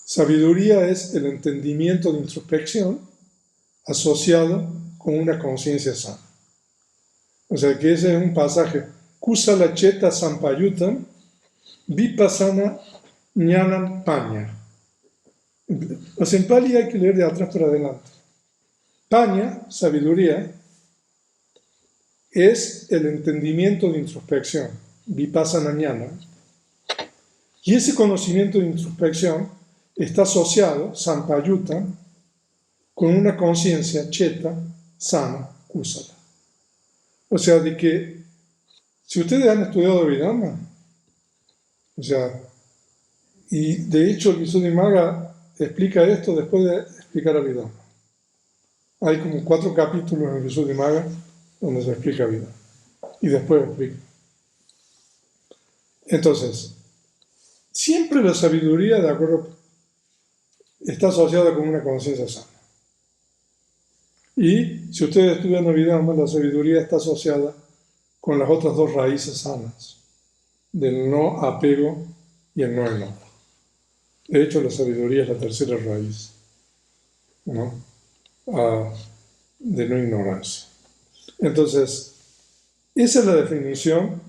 Sabiduría es el entendimiento de introspección asociado con una conciencia sana. O sea que ese es un pasaje. Kusala cheta sampayutam vipassana jnanam paña. O sea, en Pali hay que leer de atrás para adelante. Paña, sabiduría, es el entendimiento de introspección, vipassana jnana. Y ese conocimiento de introspección está asociado, sampayuta, con una conciencia cheta, sana, kusala. O sea, de que si ustedes han estudiado Vedanta, o sea, y de hecho el Visuddhimagga explica esto después de explicar a Vedanta. Hay como 4 capítulos en el Visuddhimagga donde se explica Vedanta. Y después explica. Entonces, siempre la sabiduría, de acuerdo, está asociada con una conciencia sana. Y si ustedes estudian Vedanta, la sabiduría está asociada con las otras 2 raíces sanas, del no apego y el no enojo. De hecho, la sabiduría es la tercera raíz, ¿no? De no ignorancia. Entonces, esa es la definición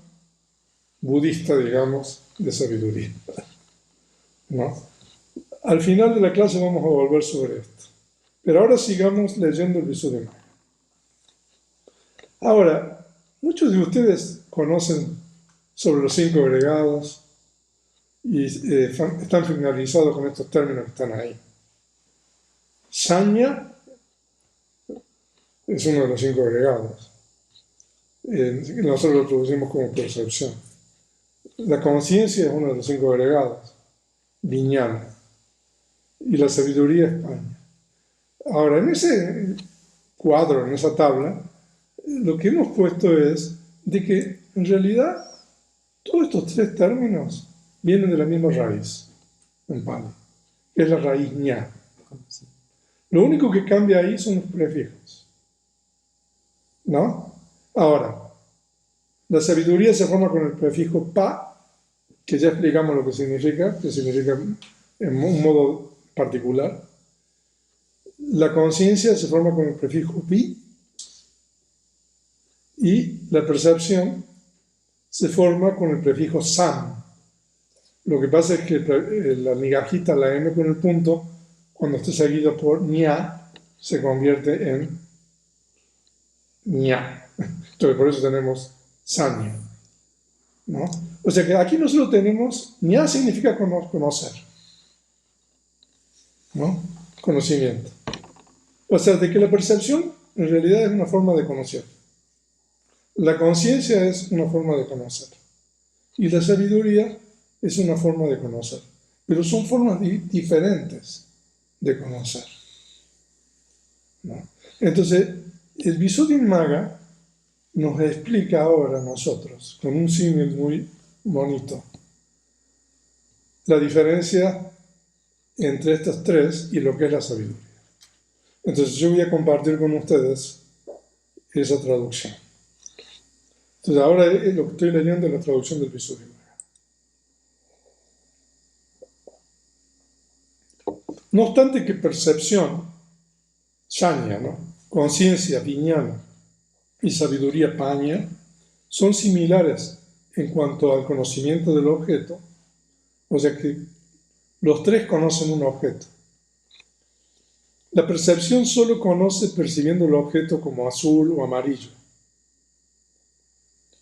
budista, digamos, de sabiduría, ¿no? Al final de la clase vamos a volver sobre esto. Pero ahora sigamos leyendo el Visuddhimagga. Ahora, muchos de ustedes conocen sobre los 5 agregados y están familiarizados con estos términos que están ahí. Saña es uno de los 5 agregados. Nosotros lo traducimos como percepción. La conciencia es uno de los 5 agregados. Vijnana. Y la sabiduría es paña. Ahora, en ese cuadro, en esa tabla, lo que hemos puesto es de que en realidad todos estos 3 términos vienen de la misma raíz en Pali, que es la raíz ña. Lo único que cambia ahí son los prefijos, ¿no? Ahora, la sabiduría se forma con el prefijo pa, que ya explicamos lo que significa en un modo particular. La conciencia se forma con el prefijo vi y la percepción se forma con el prefijo sam. Lo que pasa es que la migajita, la M con el punto, cuando esté seguido por ña, se convierte en ña. Entonces por eso tenemos saña, ¿no? O sea que aquí nosotros tenemos, ña significa conocer, ¿no? Conocimiento. O sea, de que la percepción en realidad es una forma de conocer. La conciencia es una forma de conocer. Y la sabiduría es una forma de conocer. Pero son formas diferentes de conocer, ¿no? Entonces, el Visuddhimagga nos explica ahora a nosotros, con un símil muy bonito, la diferencia entre estas 3 y lo que es la sabiduría. Entonces yo voy a compartir con ustedes esa traducción. Entonces ahora lo que estoy leyendo es la traducción del Visuddhimagga. No obstante que percepción, saña, ¿no? Conciencia, vijnana y sabiduría, paña, son similares en cuanto al conocimiento del objeto, o sea que los 3 conocen un objeto. La percepción solo conoce percibiendo el objeto como azul o amarillo.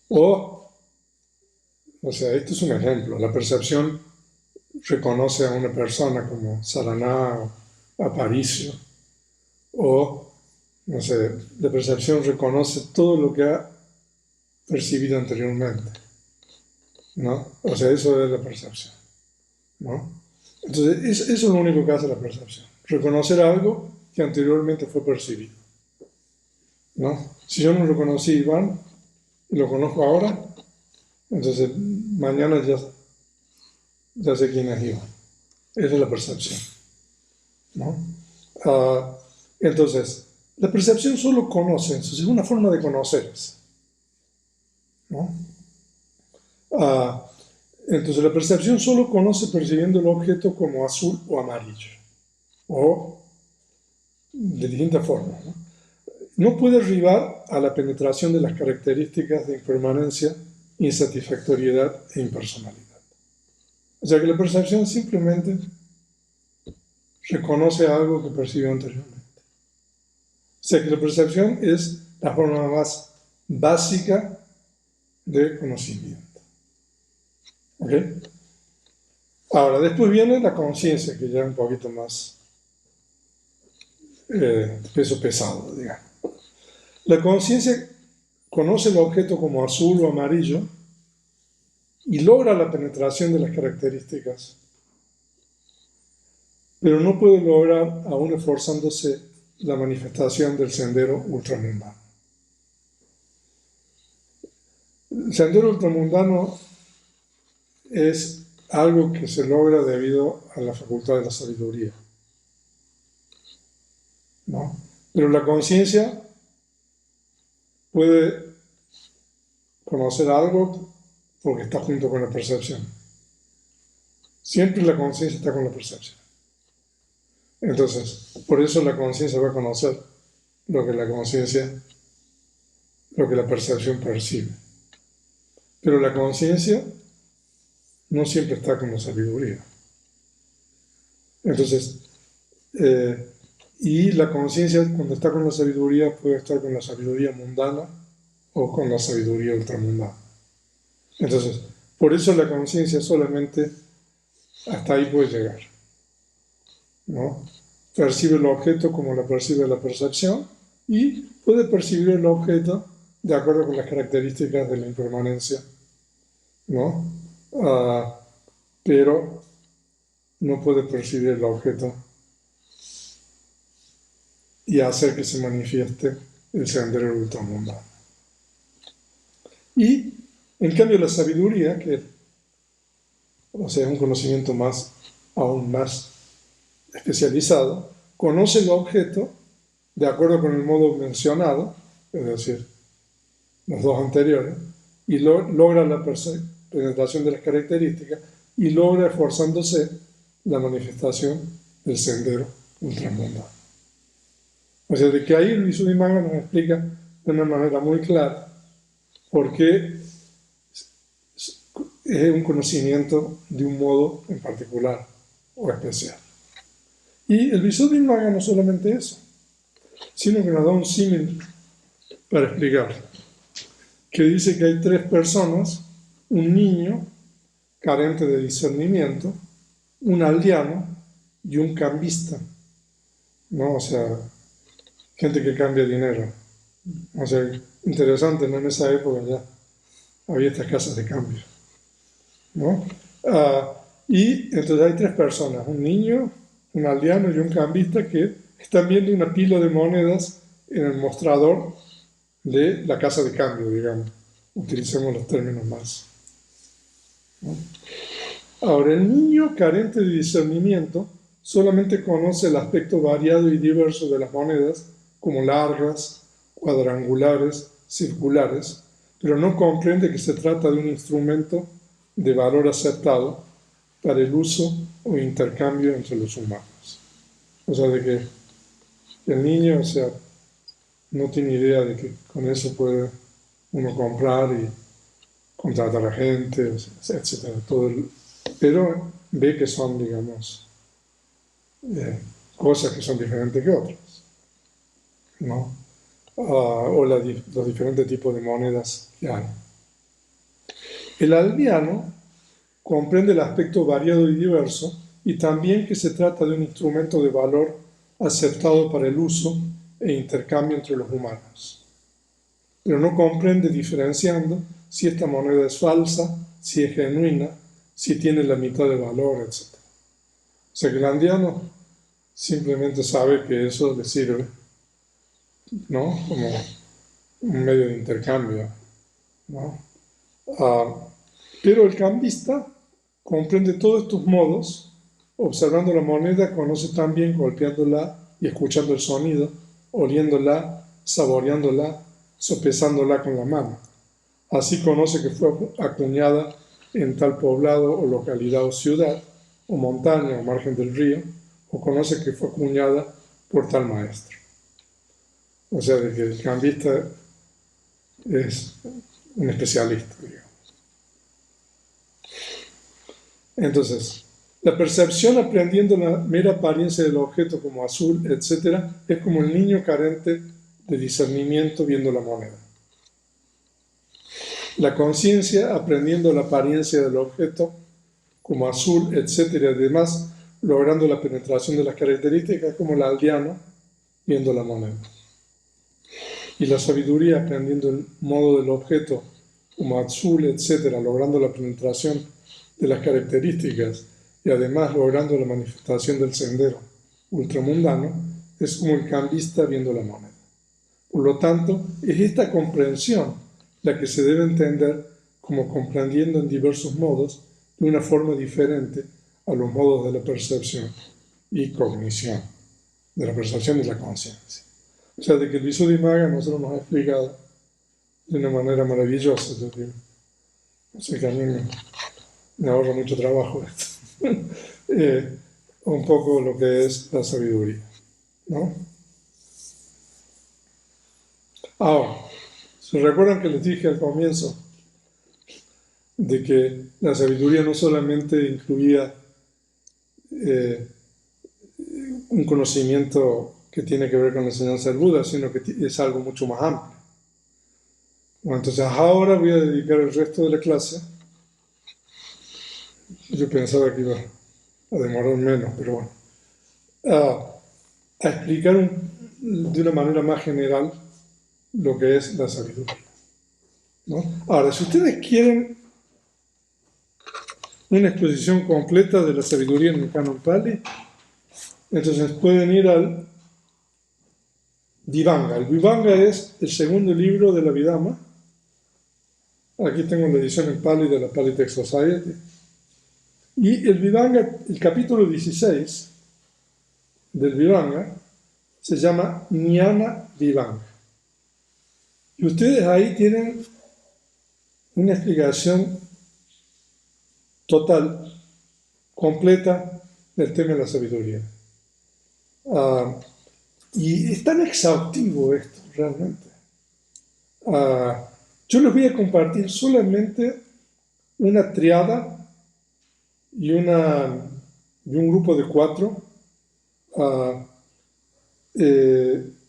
O sea, esto es un ejemplo. La percepción reconoce a una persona como Saraná o Aparicio. O, no sé, la percepción reconoce todo lo que ha percibido anteriormente, ¿no? O sea, eso es la percepción, ¿no? Entonces, eso es lo único que hace la percepción. Reconocer algo que anteriormente fue percibido, ¿no? Si yo no reconocí a Iván y lo conozco ahora, entonces mañana ya sé quién es Iván. Esa es la percepción, ¿no? Entonces, la percepción solo conoce, entonces es una forma de conocer, ¿no? Entonces la percepción solo conoce percibiendo el objeto como azul o amarillo, o de distintas formas, ¿no? No puede arribar a la penetración de las características de impermanencia, insatisfactoriedad e impersonalidad. O sea que la percepción simplemente reconoce algo que percibió anteriormente. O sea que la percepción es la forma más básica de conocimiento. ¿Ok? Ahora, después viene la conciencia, que ya es un poquito más peso pesado, digamos. La conciencia conoce el objeto como azul o amarillo y logra la penetración de las características, pero no puede lograr, aún esforzándose, la manifestación del sendero ultramundano. El sendero ultramundano es algo que se logra debido a la facultad de la sabiduría, ¿no? Pero la conciencia puede conocer algo porque está junto con la percepción. Siempre la conciencia está con la percepción. Entonces, por eso la conciencia va a conocer lo que la percepción percibe. Pero la conciencia no siempre está con la sabiduría. Entonces, y la conciencia cuando está con la sabiduría puede estar con la sabiduría mundana o con la sabiduría ultramundana. Entonces, por eso la conciencia solamente hasta ahí puede llegar, ¿no? Percibe el objeto como la percibe la percepción y puede percibir el objeto de acuerdo con las características de la impermanencia, ¿no? Pero no puede percibir el objeto y hacer que se manifieste el sendero ultramundano. Y, en cambio, la sabiduría, que es un conocimiento aún más especializado, conoce el objeto de acuerdo con el modo mencionado, es decir, los dos anteriores, y logra la penetración de las características y logra, esforzándose, la manifestación del sendero ultramundano. O sea, de que ahí el Visuddhimagga nos explica de una manera muy clara por qué es un conocimiento de un modo en particular o especial. Y el Visuddhimagga no solamente eso, sino que nos da un símil para explicar, que dice que hay tres personas, un niño carente de discernimiento, un aldeano y un cambista, ¿no? O sea, gente que cambia dinero. O sea, interesante, ¿no? En esa época ya había estas casas de cambio, ¿no? Y entonces hay tres personas, un niño, un aldeano y un cambista que están viendo una pila de monedas en el mostrador de la casa de cambio, digamos. Utilicemos los términos más, ¿no? Ahora, el niño carente de discernimiento solamente conoce el aspecto variado y diverso de las monedas, como largas, cuadrangulares, circulares, pero no comprende que se trata de un instrumento de valor aceptado para el uso o intercambio entre los humanos. O sea, de que el niño, o sea, no tiene idea de que con eso puede uno comprar y contratar a gente, etc. Pero ve que son, digamos, cosas que son diferentes que otras, ¿no? O los diferentes tipos de monedas que hay. El aldeano comprende el aspecto variado y diverso y también que se trata de un instrumento de valor aceptado para el uso e intercambio entre los humanos. Pero no comprende diferenciando si esta moneda es falsa, si es genuina, si tiene la mitad de valor, etc. O sea que el aldeano simplemente sabe que eso le sirve, ¿no? Como un medio de intercambio, ¿no? Pero el cambista comprende todos estos modos, observando la moneda, conoce también golpeándola y escuchando el sonido, oliéndola, saboreándola, sopesándola con la mano. Así conoce que fue acuñada en tal poblado o localidad o ciudad, o montaña o margen del río, o conoce que fue acuñada por tal maestro. O sea, de que el cambista es un especialista, digamos. Entonces, la percepción aprendiendo la mera apariencia del objeto como azul, etc., es como el niño carente de discernimiento viendo la moneda. La conciencia aprendiendo la apariencia del objeto como azul, etc., y además logrando la penetración de las características como el aldeano viendo la moneda. Y la sabiduría aprendiendo el modo del objeto como azul, etc., logrando la penetración de las características y además logrando la manifestación del sendero ultramundano, es como el cambista viendo la moneda. Por lo tanto, es esta comprensión la que se debe entender como comprendiendo en diversos modos de una forma diferente a los modos de la percepción y cognición, de la percepción y la conciencia. O sea, de que el Visuddhimagga nosotros nos ha explicado de una manera maravillosa. Yo digo, o sea, que a mí me ahorra mucho trabajo esto. Un poco lo que es la sabiduría, ¿no? Ahora, ¿se recuerdan que les dije al comienzo de que la sabiduría no solamente incluía un conocimiento que tiene que ver con la enseñanza del Buda, sino que es algo mucho más amplio? Bueno, entonces ahora voy a dedicar el resto de la clase. Yo pensaba que iba a demorar menos, pero bueno, a explicar de una manera más general lo que es la sabiduría, ¿no? Ahora, si ustedes quieren una exposición completa de la sabiduría en el Canon Pali, entonces pueden ir al Vibhanga. El Vibhanga es el segundo libro de la Abhidhamma. Aquí tengo la edición en Pali de la Pali Text Society. Y el Vibhanga, el capítulo 16 del Vibhanga, se llama Jnana Vibhanga. Y ustedes ahí tienen una explicación total, completa del tema de la sabiduría. Y es tan exhaustivo esto, realmente. Yo les voy a compartir solamente una triada y un grupo de 4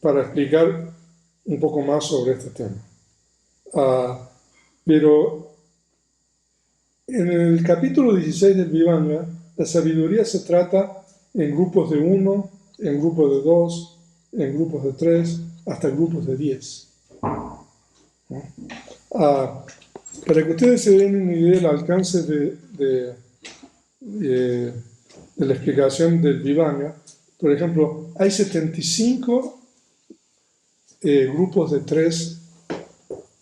para explicar un poco más sobre este tema. Pero en el capítulo 16 del Vibhanga, la sabiduría se trata en grupos de 1, en grupos de 2, en grupos de 3, hasta grupos de 10. ¿No? Para que ustedes se den una idea del alcance de la explicación del Vibhanga, por ejemplo, hay 75 grupos de 3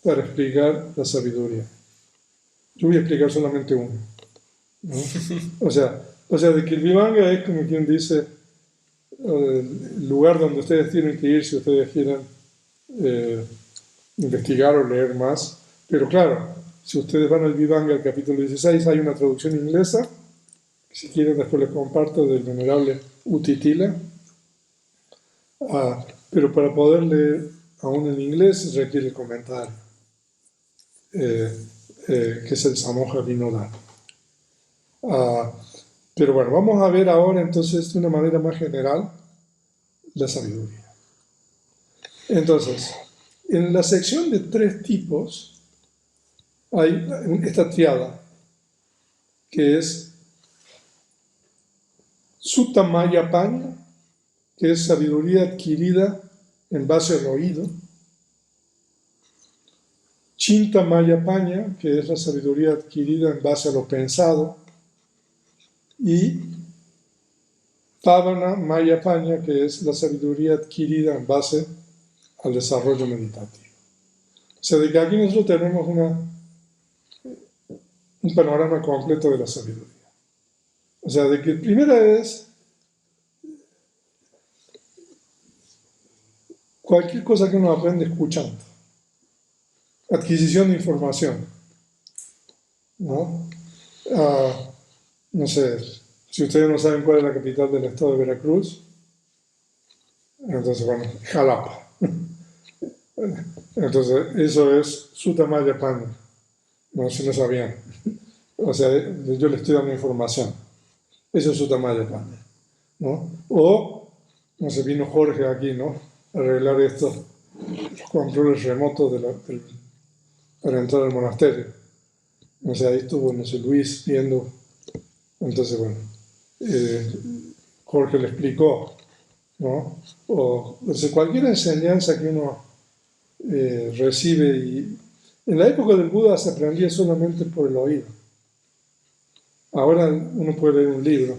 para explicar la sabiduría. Yo voy a explicar solamente uno, ¿no? O sea, de que el Vibhanga es como quien dice el lugar donde ustedes tienen que ir si ustedes quieren investigar o leer más. Pero claro, si ustedes van al Vibhanga, al capítulo 16, hay una traducción inglesa. Si quieren, después les comparto, del venerable Utitila. Pero para poder leer aún en inglés se requiere el comentario, que es el Samoja Vinodana. Pero bueno, vamos a ver ahora entonces de una manera más general la sabiduría. Entonces, en la sección de 3 tipos hay esta triada que es Sutta Maya Paña, que es sabiduría adquirida en base al oído; Chinta Maya Paña, que es la sabiduría adquirida en base a lo pensado; y Pavana Maya Paña, que es la sabiduría adquirida en base al desarrollo meditativo. O sea, de que aquí nosotros tenemos un panorama completo de la sabiduría. O sea, de que primera es cualquier cosa que uno aprende escuchando, adquisición de información, ¿no? Ah, no sé, si ustedes no saben cuál es la capital del estado de Veracruz, entonces, bueno, Jalapa. Entonces, eso es Sutamayapani. No, si no sabían. O sea, yo le estoy dando información. Eso es Sutamayapani, ¿no? O, no sé, vino Jorge aquí, ¿no? A arreglar estos los controles remotos para entrar al monasterio. O sea, ahí estuvo, no sé, Luis viendo. Entonces, bueno, eh, Jorge le explicó, ¿no? O sea, cualquier enseñanza que uno recibe, y en la época del Buda se aprendía solamente por el oído. Ahora uno puede leer un libro,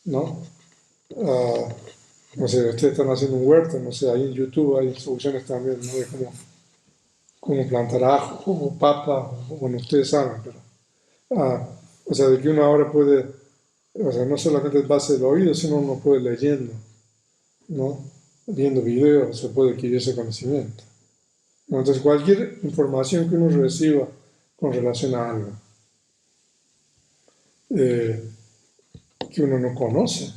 ¿no? Ah, no sé, ustedes están haciendo un huerto, no sé, ahí en YouTube hay instrucciones también, ¿no? De cómo plantar ajo, o papa, o, bueno, ustedes saben, pero, o sea, de que uno ahora puede, o sea, no solamente en base del oído, sino uno puede leyendo, ¿no? Viendo videos, se puede adquirir ese conocimiento. ¿No? Entonces, cualquier información que uno reciba con relación a algo eh, que uno no conoce,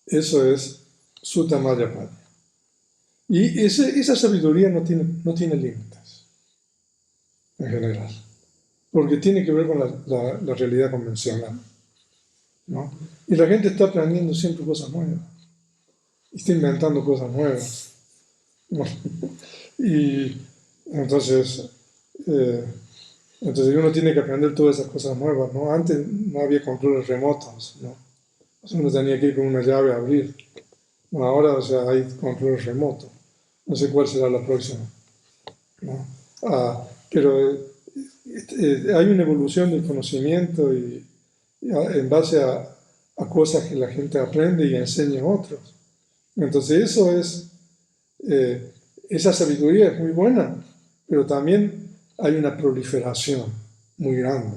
eso es Sutta Mayapati. Y esa sabiduría no tiene límites, en general, porque tiene que ver con la realidad convencional, ¿no? Y la gente está aprendiendo siempre cosas nuevas, está inventando cosas nuevas, ¿no? Y entonces, eh, entonces uno tiene que aprender todas esas cosas nuevas, ¿no? Antes no había controles remotos, ¿no? O sea, uno tenía que ir con una llave a abrir. Bueno, ahora, o sea, hay controles remotos. No sé cuál será la próxima, ¿no? Pero hay una evolución del conocimiento y en base a cosas que la gente aprende y enseña a otros. Entonces eh, esa sabiduría es muy buena, pero también hay una proliferación muy grande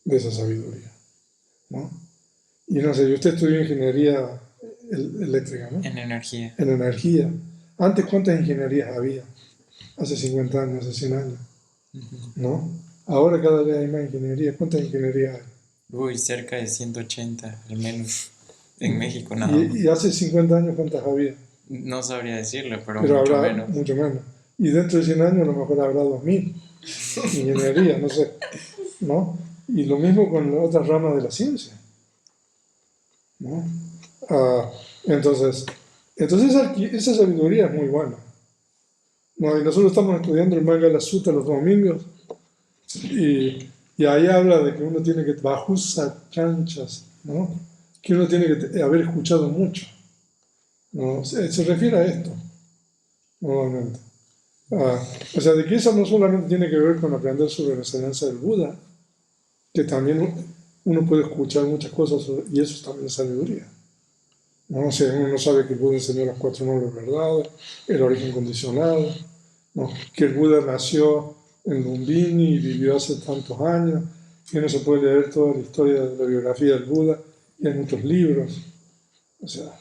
de esa sabiduría, ¿no? Y no sé, usted estudió ingeniería eléctrica, ¿no? En energía. En energía. Antes, ¿cuántas ingenierías había? Hace 50 años, hace 100 años, Ujú. ¿no? Ahora cada vez hay más ingeniería. ¿Cuántas ingenierías hay? Uy, cerca de 180 al menos. En México nada más. Y hace 50 años, ¿cuántas había? No sabría decirlo, pero Pero mucho habrá menos. mucho menos. Y dentro de 100 años a lo mejor habrá 2000 ingeniería, no sé, ¿no? Y lo mismo con otras ramas de la ciencia, ¿no? Ah, entonces, esa sabiduría es muy buena, ¿no? Y nosotros estamos estudiando el Manga de la Sutta los domingos y ahí habla de que uno tiene que, bajusa chanchas, ¿no? Que uno tiene que haber escuchado mucho, ¿no? Se refiere a esto, normalmente. O sea, de que eso no solamente tiene que ver con aprender sobre la enseñanza del Buda, que también uno puede escuchar muchas cosas y eso es también sabiduría. ¿No? O sea, uno no sabe que el Buda enseñó las cuatro nobles verdades, el origen condicional, ¿no? Que el Buda nació en Lumbini y vivió hace tantos años, que uno se puede leer toda la historia de la biografía del Buda y hay muchos libros. O sea,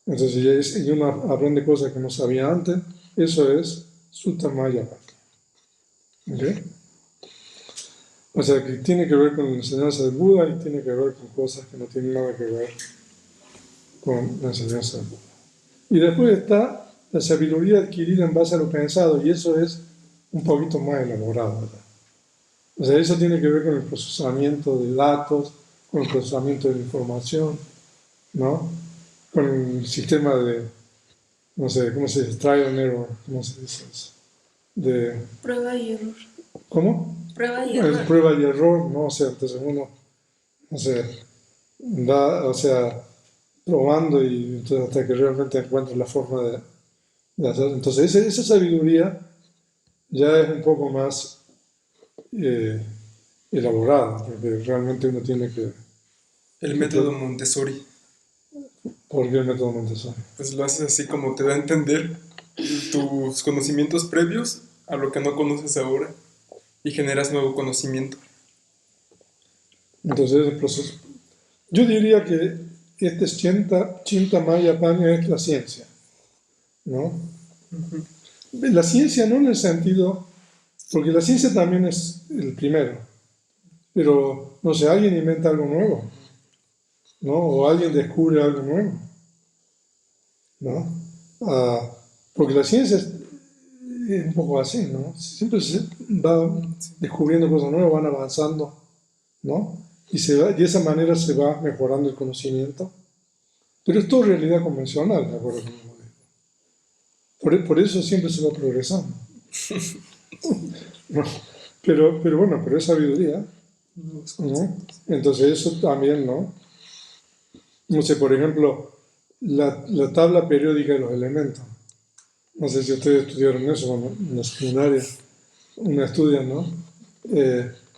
entonces y uno aprende cosas que no sabía antes, eso es Sutta Mayapati. ¿Okay? O sea, que tiene que ver con la enseñanza del Buda y tiene que ver con cosas que no tienen nada que ver con la enseñanza del Buda. Y después está la sabiduría adquirida en base a lo pensado, y eso es un poquito más elaborado, ¿verdad? O sea, eso tiene que ver con el procesamiento de datos, con el procesamiento de información, ¿no? Con el sistema de, no sé, ¿cómo se dice? Trial and error, ¿cómo se dice eso? De, Prueba y error. ¿cómo? Prueba y error. Prueba y error, ¿no? O sea, entonces uno, no sé, o sea, probando y entonces hasta que realmente encuentre la forma de hacer. Entonces, esa sabiduría ya es un poco más eh, elaborada, porque realmente uno tiene El que método Montessori, ¿por qué el método Montessori? pues lo haces así como te da a entender tus conocimientos previos a lo que no conoces ahora y generas nuevo conocimiento. Entonces, el proceso. Yo diría que este Chinta Maya Paña es la ciencia, ¿no? La ciencia no en el sentido, porque la ciencia también es el primero, pero no sé, alguien inventa algo nuevo, ¿no? O alguien descubre algo nuevo, ¿no? Ah, porque la ciencia es un poco así, ¿no? Siempre se va descubriendo cosas nuevas, van avanzando, ¿no? Y de esa manera se va mejorando el conocimiento. Pero es todo realidad convencional, de acuerdo con el modelo. Por eso siempre se va progresando. ¿No? Pero bueno, pero es sabiduría, ¿no? Entonces eso también, ¿no? No sé, por ejemplo, la tabla periódica de los elementos. No sé si ustedes estudiaron eso en la secundaria. Una estudian, ¿no?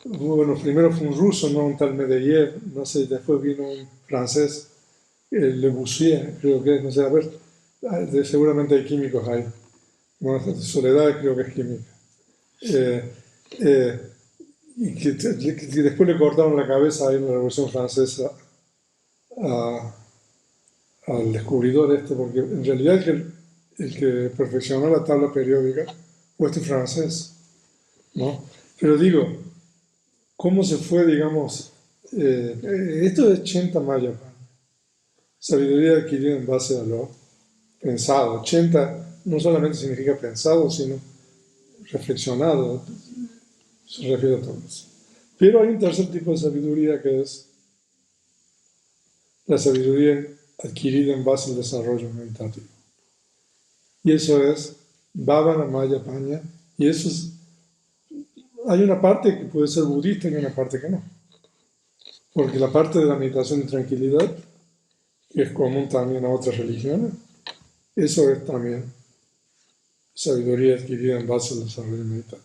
Bueno, primero fue un ruso, ¿no? Un tal Medvedev, no sé, después vino un francés, Le Bourdieu, creo que es, no sé, a ver, seguramente hay químicos ahí. Bueno, Soledad creo que es química. Eh, eh, y que después le cortaron la cabeza ahí en la Revolución Francesa a- al descubridor este, porque en realidad el que perfeccionó la tabla periódica fue este francés, ¿no? Pero digo, ¿cómo se fue, digamos, esto es Chenta Maya, sabiduría adquirida en base a lo pensado? Chenta no solamente significa pensado, sino reflexionado, se refiere a todo eso. Pero hay un tercer tipo de sabiduría que es la sabiduría adquirida en base al desarrollo meditativo. Y eso es Bhavana Maya Paña. Y eso es, hay una parte que puede ser budista y una parte que no. Porque la parte de la meditación de tranquilidad, que es común también a otras religiones, eso es también sabiduría adquirida en base al desarrollo meditativo.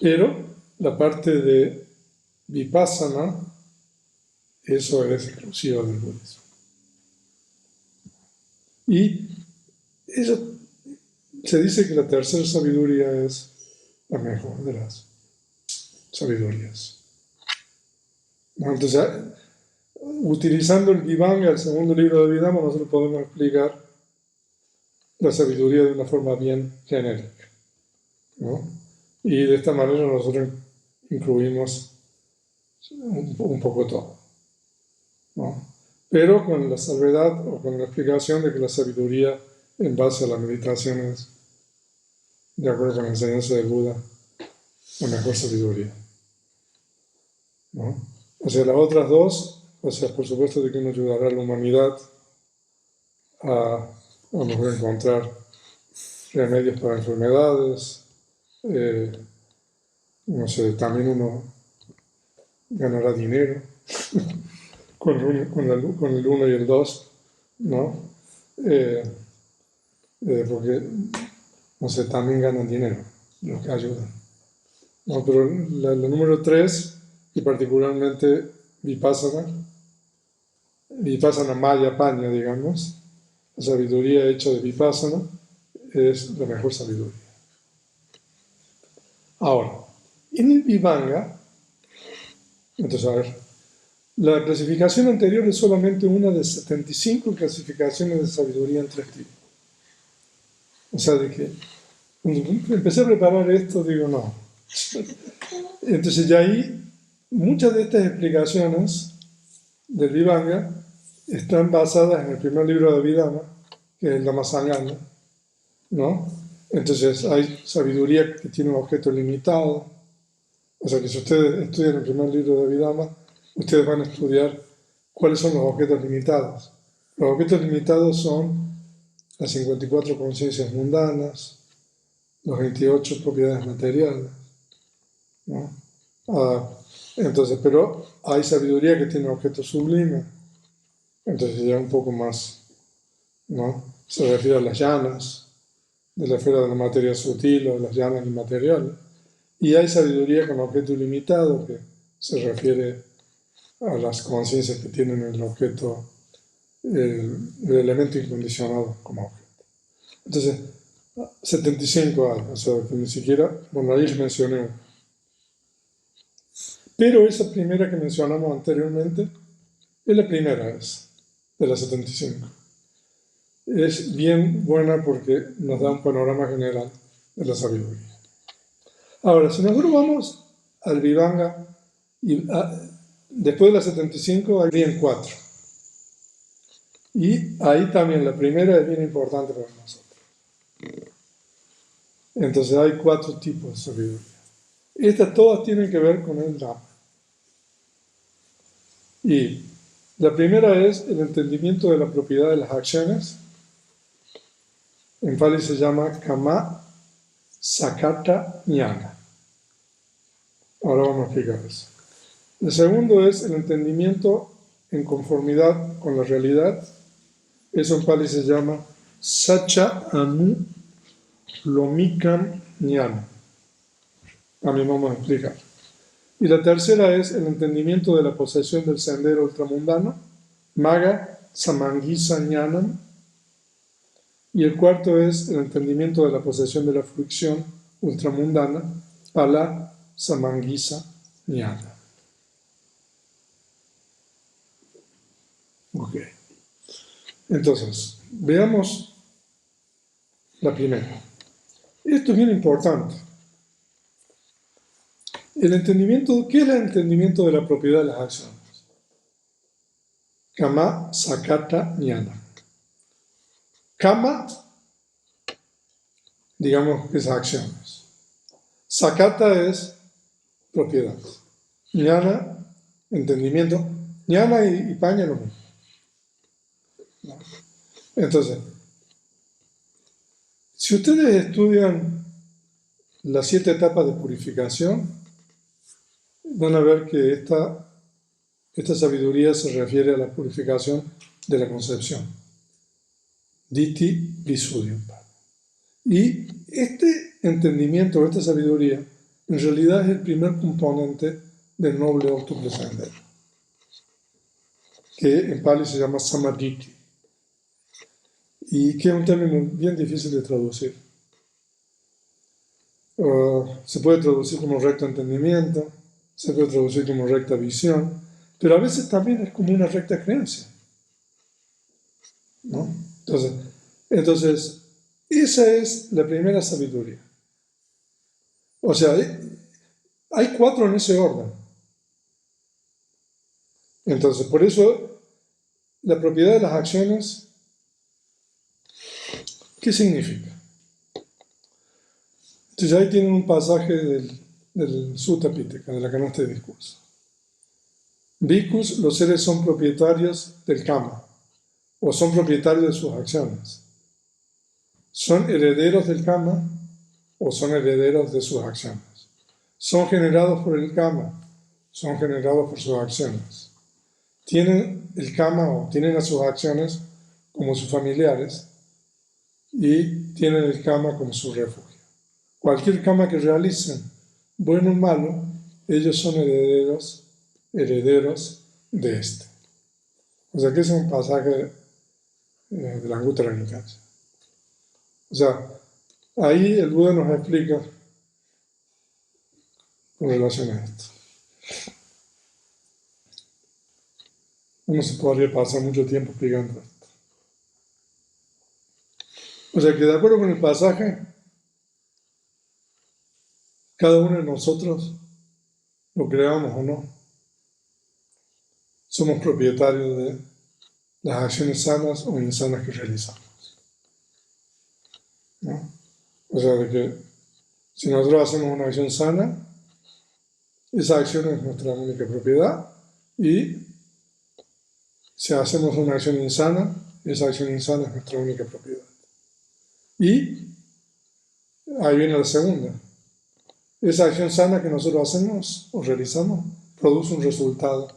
Pero la parte de Vipassana, eso es exclusivo del budismo. Y eso, se dice que la tercera sabiduría es la mejor de las sabidurías. Bueno, entonces, utilizando el Vivanga, el segundo libro de Vidama, nosotros podemos explicar la sabiduría de una forma bien genérica, ¿no? Y de esta manera nosotros incluimos un poco todo, ¿no? Pero con la salvedad o con la explicación de que la sabiduría en base a la meditación es, de acuerdo con la enseñanza del Buda, la mejor sabiduría, ¿no? O sea, las otras dos, o sea, por supuesto de que uno ayudará a la humanidad a lo mejor encontrar remedios para enfermedades, no sé, también uno ganará dinero con el uno y el 2, ¿no? Porque, no sé, también ganan dinero los que ayudan. No, pero la número 3, y particularmente Vipassana, Vipassana Maya Paña, digamos, la sabiduría hecha de Vipassana, es la mejor sabiduría. Ahora, en el Vivanga, entonces, a ver, la clasificación anterior es solamente una de 75 clasificaciones de sabiduría en 3 tipos. O sea, de que cuando empecé a preparar esto, digo, no. Entonces, ya ahí, muchas de estas explicaciones del Vivanga están basadas en el primer libro de Abhidhamma, que es el Dhammasangana, ¿no? Entonces, hay sabiduría que tiene un objeto limitado. O sea, que si ustedes estudian el primer libro de Abhidhamma, ustedes van a estudiar cuáles son los objetos limitados. Los objetos limitados son las 54 conciencias mundanas, las 28 propiedades materiales, ¿no? Entonces, pero hay sabiduría que tiene objeto sublime, entonces ya un poco más, ¿no? Se refiere a las llanas, de la esfera de la materia sutil o las llanas inmateriales. Y hay sabiduría con objeto ilimitado, que se refiere a las conciencias que tienen el objeto, el elemento incondicionado como objeto. Entonces, 75 hay, o sea, que ni siquiera, bueno, ahí les mencioné uno. Pero esa primera que mencionamos anteriormente es la primera vez de las 75. Es bien buena porque nos da un panorama general de la sabiduría. Ahora, si nosotros vamos al Vivanga Y después de las 75 habrían 4. Y ahí también la primera es bien importante para nosotros. Entonces hay 4 tipos de sabiduría. Estas todas tienen que ver con el Dhamma. Y la primera es el entendimiento de la propiedad de las acciones. En Pali se llama Kama Sakata Jnana. Ahora vamos a explicar eso. El segundo es el entendimiento en conformidad con la realidad. Eso en Pali se llama Sacha Anu Lomikam Jnana. También vamos a explicar. Y la tercera es el entendimiento de la posesión del sendero ultramundano, Maga Samangisa Jnanam. Y el cuarto es el entendimiento de la posesión de la fricción ultramundana, Pala Samangisa Jnana. Ok. Entonces, veamos la primera. Esto es bien importante. El entendimiento, ¿qué es el entendimiento de la propiedad de las acciones? Kama Sakata Jnana. Kama, digamos que es acciones. Sakata es propiedad. Jnana, entendimiento. Jnana y paña lo mismo. Entonces, si ustedes estudian las 7 etapas de purificación, van a ver que esta sabiduría se refiere a la purificación de la concepción. Diti Visuddhya. Y este entendimiento, esta sabiduría, en realidad es el primer componente del noble octuple sendero, que en Pali se llama Samadhi, y que es un término bien difícil de traducir. Se puede traducir como recto entendimiento, se puede traducir como recta visión, pero a veces también es como una recta creencia, ¿no? Entonces, esa es la primera sabiduría. O sea, hay 4 en ese orden. Entonces, por eso, la propiedad de las acciones, ¿qué significa? Entonces, ahí tienen un pasaje del Sutta Pitaka, de la canasta de discurso. Bhikkhus, los seres son propietarios del Kama, o son propietarios de sus acciones. Son herederos del Kama, o son herederos de sus acciones. Son generados por el Kama, son generados por sus acciones. Tienen el Kama o tienen a sus acciones como sus familiares y tienen el Kama como su refugio. Cualquier Kama que realicen, bueno o malo, ellos son herederos de este. O sea que ese es un pasaje de la Anguttara Nikaya. O sea, ahí el Buda nos explica con relación a esto. Uno se podría pasar mucho tiempo explicando esto. O sea que de acuerdo con el pasaje, cada uno de nosotros, lo creamos o no, somos propietarios de las acciones sanas o insanas que realizamos, ¿no? O sea, de que si nosotros hacemos una acción sana, esa acción es nuestra única propiedad, y si hacemos una acción insana, esa acción insana es nuestra única propiedad. Y ahí viene la segunda. Esa acción sana que nosotros hacemos o realizamos produce un resultado.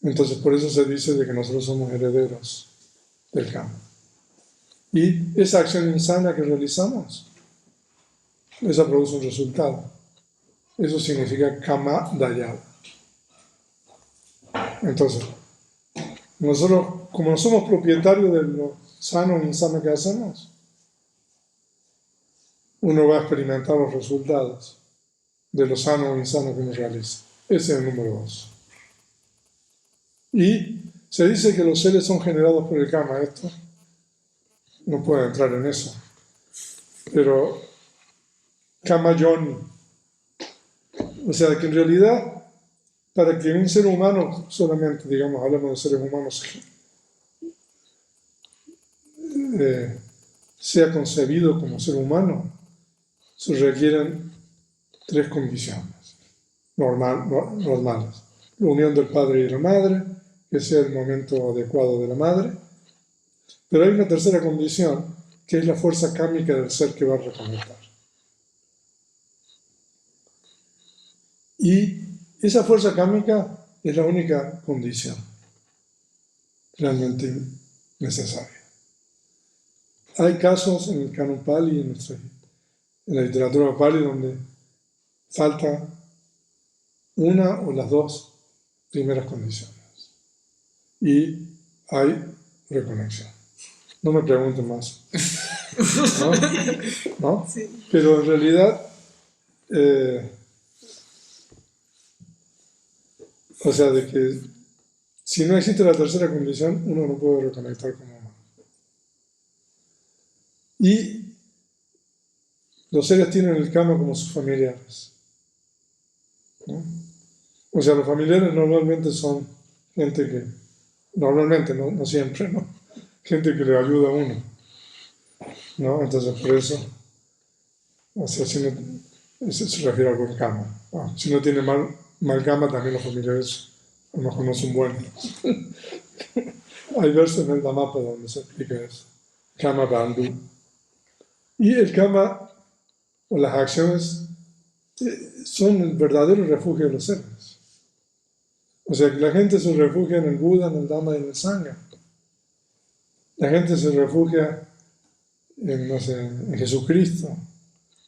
Entonces, por eso se dice de que nosotros somos herederos del Kama. Y esa acción insana que realizamos, esa produce un resultado. Eso significa Kama Dayada. Entonces, nosotros, como no somos propietarios de lo sano o insano que hacemos, uno va a experimentar los resultados de lo sano o insano que uno realiza. Ese es el número 2. Y se dice que los seres son generados por el Kama. Esto no puedo entrar en eso. Pero Kama Yoni, O sea que en realidad, para que un ser humano, solamente, digamos, hablamos de seres humanos, sea concebido como ser humano, se requieren tres condiciones normales. La unión del padre y de la madre, que sea el momento adecuado de la madre. Pero hay una tercera condición, que es la fuerza kármica del ser que va a reconectar. Y esa fuerza kármica es la única condición realmente necesaria. Hay casos en el canon Pali, en la literatura Pali, donde falta una o las dos primeras condiciones. Y hay reconexión. No me pregunten más. ¿No? Sí. Pero en realidad, o sea, de que si no existe la tercera condición, uno no puede reconectar como humano. Y los seres tienen el karma como sus familiares, ¿no? O sea, los familiares normalmente son gente que, normalmente, no siempre, ¿no? Gente que le ayuda a uno, ¿no? Entonces, por eso, o sea, si no, se refiere al buen karma. Bueno, si no tiene mal karma, también los familiares a lo mejor no son buenos. Hay versos en el Dhammapada donde se explica eso. Karma bandhu. Y el karma, o las acciones, son el verdadero refugio de los seres. O sea, que la gente se refugia en el Buda, en el Dhamma y en el Sangha. La gente se refugia en, no sé, en Jesucristo.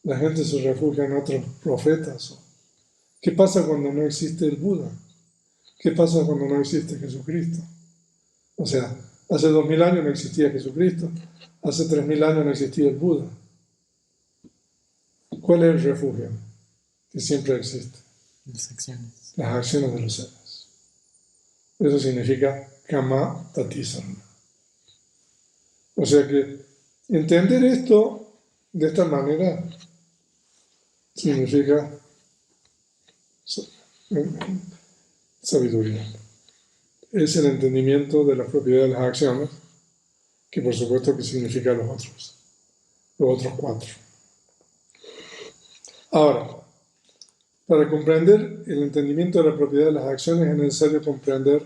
La gente se refugia en otros profetas. ¿Qué pasa cuando no existe el Buda? ¿Qué pasa cuando no existe Jesucristo? O sea, hace 2000 años no existía Jesucristo, hace 3000 años no existía el Buda. ¿Cuál es el refugio que siempre existe? Las acciones. Las acciones de los seres. Eso significa Kama Tatisarana. O sea que entender esto de esta manera significa sabiduría. Es el entendimiento de la propiedad de las acciones, que por supuesto que significa los otros cuatro. Ahora, para comprender el entendimiento de la propiedad de las acciones es necesario comprender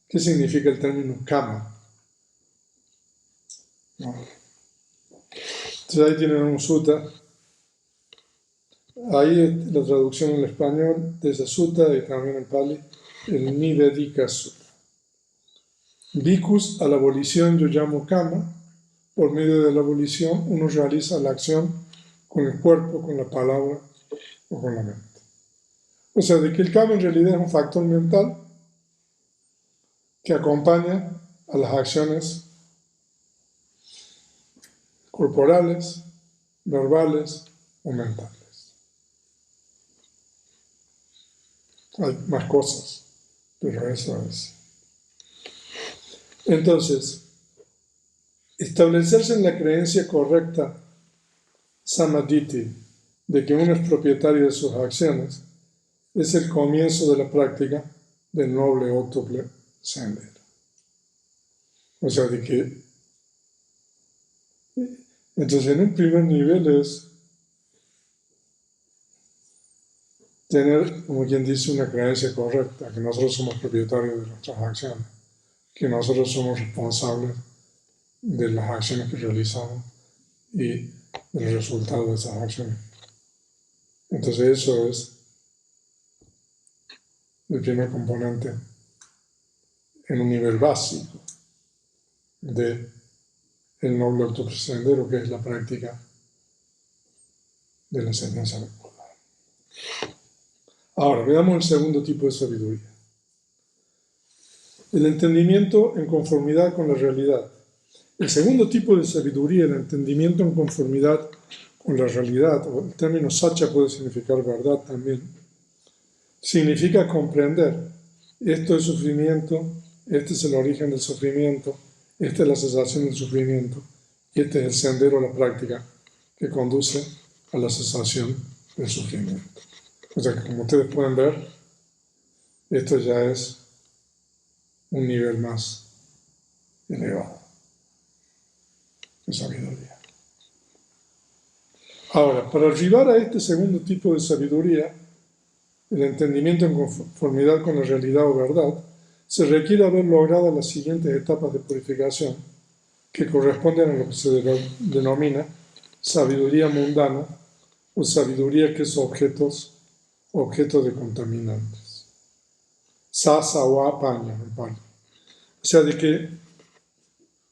qué significa el término kama. Entonces ahí tienen un sutta. Ahí la traducción en español de ese sutta y también en Pali, el Nivedika Sutta. Bhikkhus, a la abolición yo llamo kama. Por medio de la abolición uno realiza la acción con el cuerpo, con la palabra o con la mente. O sea, de que el kama en realidad es un factor mental que acompaña a las acciones corporales, verbales o mentales. Hay más cosas, pero eso es. Entonces, establecerse en la creencia correcta, samadhiti, de que uno es propietario de sus acciones, es el comienzo de la práctica del noble ótuple sendero. O sea, de que entonces en un primer nivel es tener, como quien dice, una creencia correcta, que nosotros somos propietarios de nuestras acciones, que nosotros somos responsables de las acciones que realizamos y del resultado de esas acciones. Entonces eso es el primer componente en un nivel básico de el noble ótuple sendero, que es la práctica de la enseñanza del Buda. Ahora, veamos el segundo tipo de sabiduría. El entendimiento en conformidad con la realidad. El segundo tipo de sabiduría, el entendimiento en conformidad con la realidad, o el término sacha puede significar verdad también, significa comprender: esto es sufrimiento, este es el origen del sufrimiento, esta es la cesación del sufrimiento, y este es el sendero a la práctica que conduce a la cesación del sufrimiento. O sea que como ustedes pueden ver, esto ya es un nivel más elevado de sabiduría. Ahora, para arribar a este segundo tipo de sabiduría, el entendimiento en conformidad con la realidad o verdad, se requiere haber logrado las siguientes etapas de purificación, que corresponden a lo que se denomina sabiduría mundana o sabiduría que es objeto de contaminantes. Sasa o apaña, en pali. O sea, de que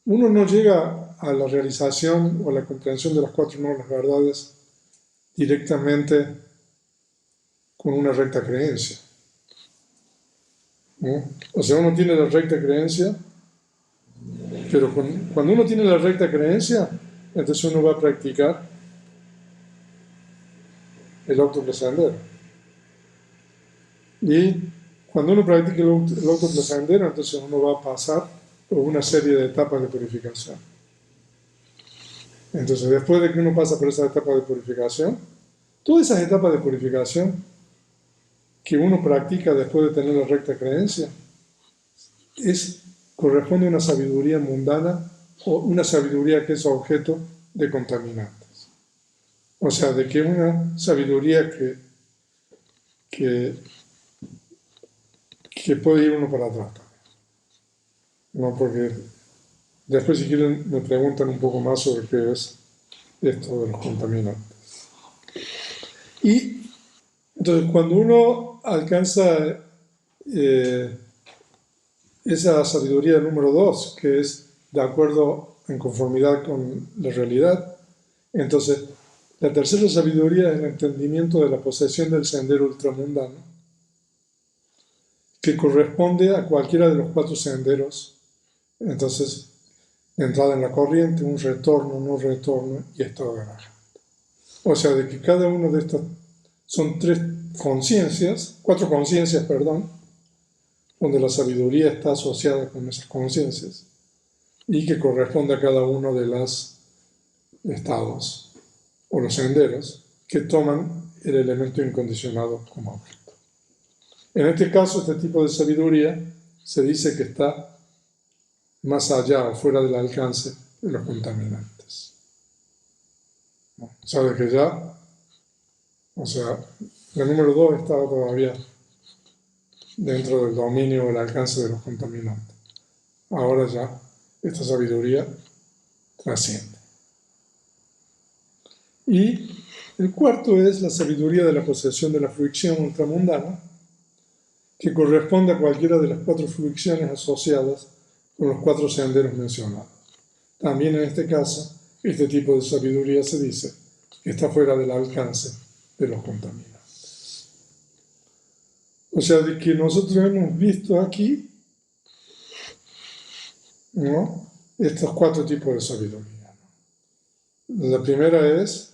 uno no llega a la realización o a la comprensión de las cuatro nobles verdades directamente con una recta creencia, ¿no? O sea, uno tiene la recta creencia, pero cuando uno tiene la recta creencia, entonces uno va a practicar el autoplacentero. Y cuando uno practica el autoplacentero, entonces uno va a pasar por una serie de etapas de purificación. Entonces, después de que uno pasa por esas etapas de purificación, todas esas etapas de purificación que uno practica después de tener la recta creencia, corresponde a una sabiduría mundana o una sabiduría que es objeto de contaminantes. O sea, de que una sabiduría que puede ir uno para atrás también. No, porque después si quieren me preguntan un poco más sobre qué es esto de los contaminantes. Y entonces cuando uno alcanza esa sabiduría número 2, que es de acuerdo en conformidad con la realidad, entonces la tercera sabiduría es el entendimiento de la posesión del sendero ultramundano, que corresponde a cualquiera de los 4 senderos. Entonces, entrada en la corriente, un retorno, no retorno y estado de garaje. O sea, de que cada uno de estos son 4 conciencias, donde la sabiduría está asociada con esas conciencias y que corresponde a cada uno de los estados o los senderos que toman el elemento incondicionado como objeto. En este caso, este tipo de sabiduría se dice que está más allá o fuera del alcance de los contaminantes. ¿Sabe que ya? O sea, la número 2 estaba todavía dentro del dominio o el alcance de los contaminantes. Ahora ya esta sabiduría trasciende. Y el cuarto es la sabiduría de la posesión de la fruición ultramundana, que corresponde a cualquiera de las 4 fruicciones asociadas con los 4 senderos mencionados. También en este caso, este tipo de sabiduría se dice que está fuera del alcance de los contaminantes. O sea, de que nosotros hemos visto aquí, ¿no?, estos 4 tipos de sabiduría, ¿no? La primera es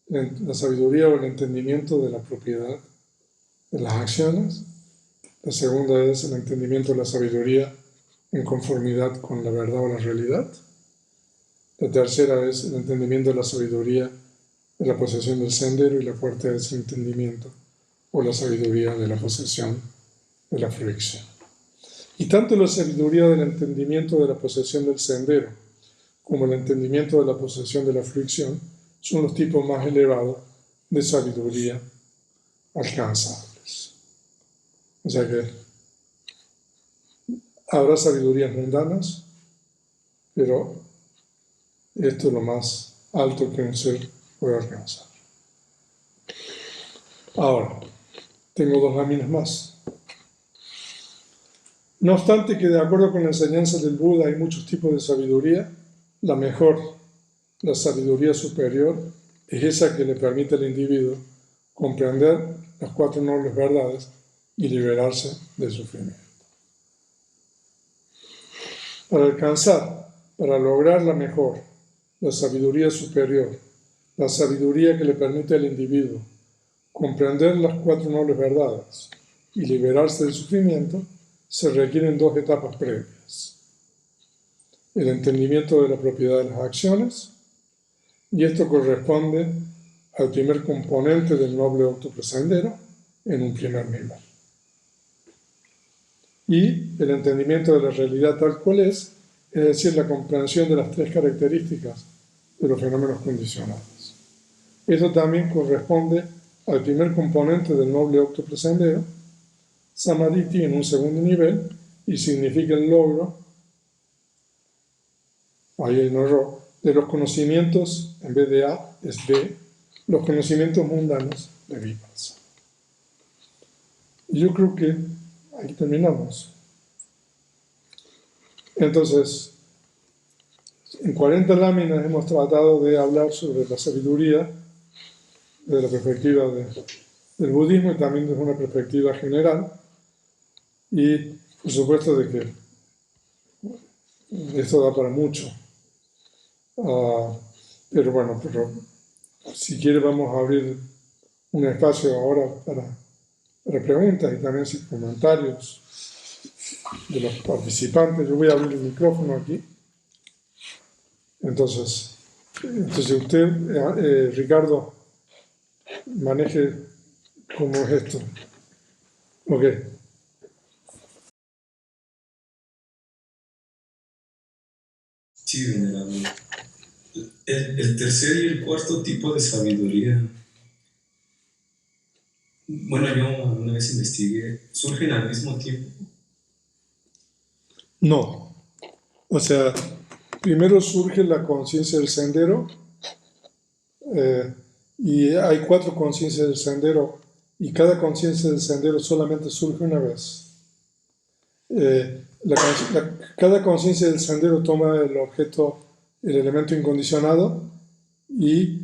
la sabiduría o el entendimiento de la propiedad de las acciones. La segunda es el entendimiento de la sabiduría en conformidad con la verdad o la realidad. La tercera es el entendimiento de la sabiduría de la posesión del sendero. Y la cuarta es el entendimiento o la sabiduría de la posesión de la fruición. Y tanto la sabiduría del entendimiento de la posesión del sendero como el entendimiento de la posesión de la fruición son los tipos más elevados de sabiduría alcanzables. O sea que habrá sabidurías mundanas, pero esto es lo más alto que un ser puede alcanzar. Ahora, tengo 2 láminas más. No obstante que de acuerdo con la enseñanza del Buda hay muchos tipos de sabiduría, la mejor, la sabiduría superior, es esa que le permite al individuo comprender las 4 nobles verdades y liberarse del sufrimiento. Para lograr la mejor, la sabiduría superior, la sabiduría que le permite al individuo comprender las 4 nobles verdades y liberarse del sufrimiento, se requieren 2 etapas previas. El entendimiento de la propiedad de las acciones, y esto corresponde al primer componente del noble autopresendero, en un primer nivel. Y el entendimiento de la realidad tal cual es decir, la comprensión de las tres características de los fenómenos condicionados. Eso también corresponde al primer componente del noble octuple sendero, Samadhi en un segundo nivel, y significa el logro, ahí hay un error, de los conocimientos, en vez de A es B, los conocimientos mundanos de Vipassana. Y yo creo que aquí terminamos. Entonces, en 40 láminas hemos tratado de hablar sobre la sabiduría desde la perspectiva del budismo y también desde una perspectiva general. Y por supuesto de que esto da para mucho. Pero bueno, si quiere vamos a abrir un espacio ahora para preguntas y también sin comentarios de los participantes. Yo voy a abrir el micrófono aquí. Entonces usted, Ricardo, maneje cómo es esto. Ok. Sí, venerable. El tercer y el cuarto tipo de sabiduría, bueno, yo una vez investigué, ¿surgen al mismo tiempo? No. O sea, primero surge la conciencia del sendero, y hay 4 conciencias del sendero, y cada conciencia del sendero solamente surge una vez. Cada conciencia del sendero toma el objeto, el elemento incondicionado, y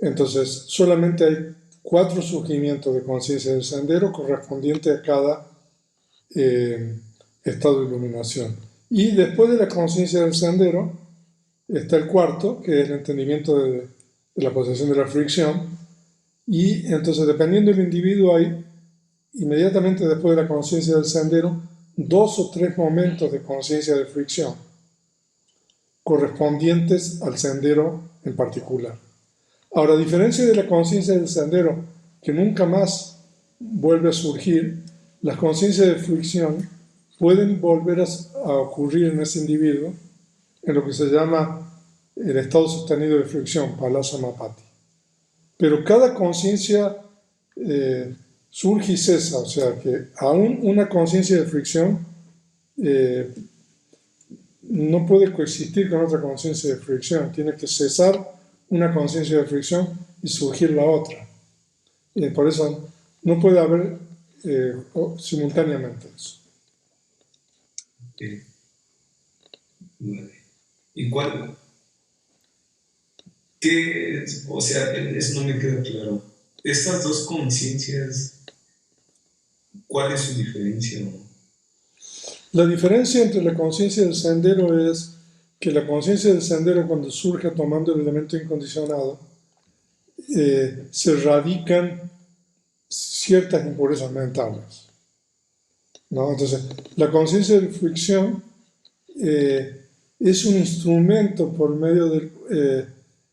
entonces solamente hay 4 surgimientos de conciencia del sendero correspondiente a cada estado de iluminación. Y después de la conciencia del sendero está el cuarto, que es el entendimiento de la posesión de la fricción, y entonces dependiendo del individuo hay inmediatamente después de la conciencia del sendero 2 o 3 momentos de conciencia de fricción correspondientes al sendero en particular. Ahora, a diferencia de la conciencia del sendero que nunca más vuelve a surgir, las conciencias de fricción pueden volver a ocurrir en ese individuo en lo que se llama el estado sostenido de fricción, Palasamapati. Pero cada conciencia surge y cesa, o sea que aún una conciencia de fricción no puede coexistir con otra conciencia de fricción, tiene que cesar una conciencia de fricción y surgir la otra. Y por eso no puede haber simultáneamente eso. Okay. Vale. ¿Y cuál? ¿Qué? O sea, eso no me queda claro. Estas dos conciencias, ¿cuál es su diferencia? La diferencia entre la conciencia del sendero es que la conciencia del sendero, cuando surge tomando el elemento incondicionado, se radican ciertas impurezas mentales, ¿no? Entonces, la conciencia de fricción es un instrumento por medio del,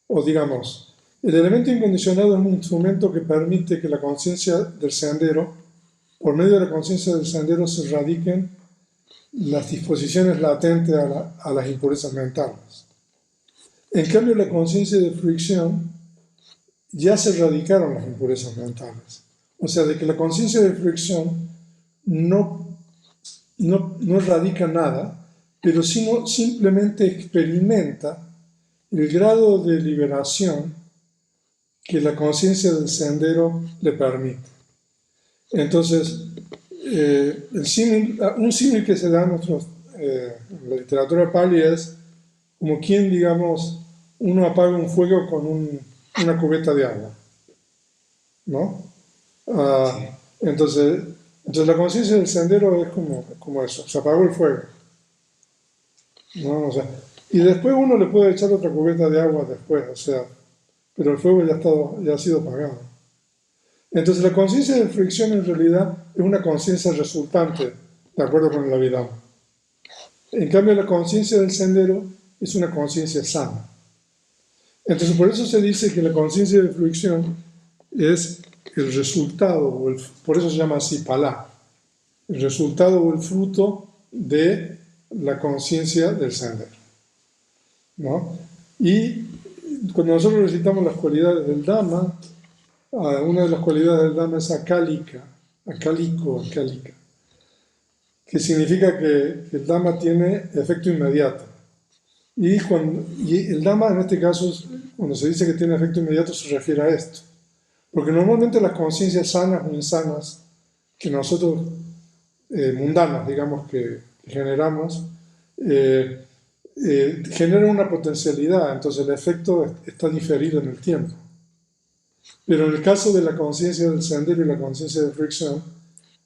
o digamos, el elemento incondicionado es un instrumento que permite que la conciencia del sendero, por medio de la conciencia del sendero, se radiquen las disposiciones latentes a las impurezas mentales. En cambio, la conciencia de fricción ya se radicaron las impurezas mentales. O sea, de que la conciencia de fricción no radica nada, pero sino simplemente experimenta el grado de liberación que la conciencia del sendero le permite. Entonces, un símil que se da en la literatura Pali es como quien, digamos, uno apaga un fuego con una cubeta de agua, ¿no? Sí. Entonces la conciencia del sendero es como eso, se apagó el fuego, ¿no? O sea, y después uno le puede echar otra cubeta de agua después, o sea, pero el fuego ya ha sido apagado. Entonces la conciencia de fricción en realidad es una conciencia resultante, de acuerdo con el Abhidhamma. En cambio la conciencia del sendero es una conciencia sana. Entonces por eso se dice que la conciencia de fricción es el resultado, por eso se llama así palá, el resultado o el fruto de la conciencia del sendero, ¿no? Y cuando nosotros recitamos las cualidades del Dhamma, una de las cualidades del Dhamma es acálica, que significa que el Dhamma tiene efecto inmediato. Y el Dhamma en este caso, cuando se dice que tiene efecto inmediato, se refiere a esto. Porque normalmente las conciencias sanas o insanas que nosotros, mundanas, digamos, que generamos, generan una potencialidad, entonces el efecto está diferido en el tiempo. Pero en el caso de la conciencia del sendero y la conciencia de fricción,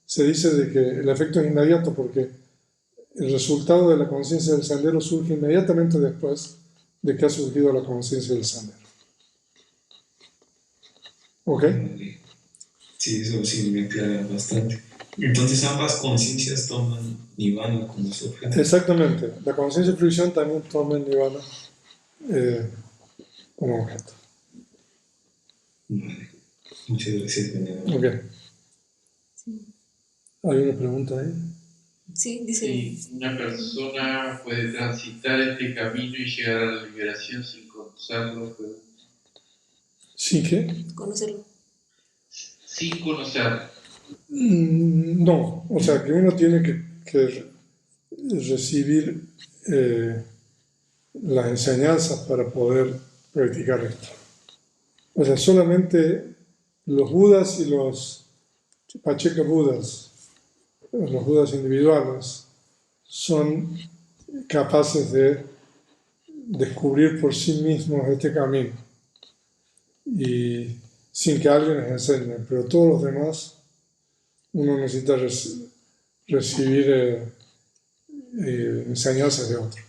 se dice de que el efecto es inmediato porque el resultado de la conciencia del sendero surge inmediatamente después de que ha surgido la conciencia del sendero. ¿Ok? Sí, eso sí me aclara bastante. Entonces ambas conciencias toman Nirvana como su objeto. Exactamente. La conciencia de fricción también toma el Nirvana como objeto. Vale. Muchas gracias, Venerable. Ok. ¿Hay una pregunta ahí? Sí, dice. Si una persona puede transitar este camino y llegar a la liberación sin conocerlo, pero ¿Sí qué? Conocerlo. sin conocerlo. No, o sea que uno tiene que recibir las enseñanzas para poder practicar esto. O sea, solamente los budas y los Pacheka budas, los budas individuales, son capaces de descubrir por sí mismos este camino y sin que alguien les enseñe, pero todos los demás uno necesita recibir enseñanzas de otros.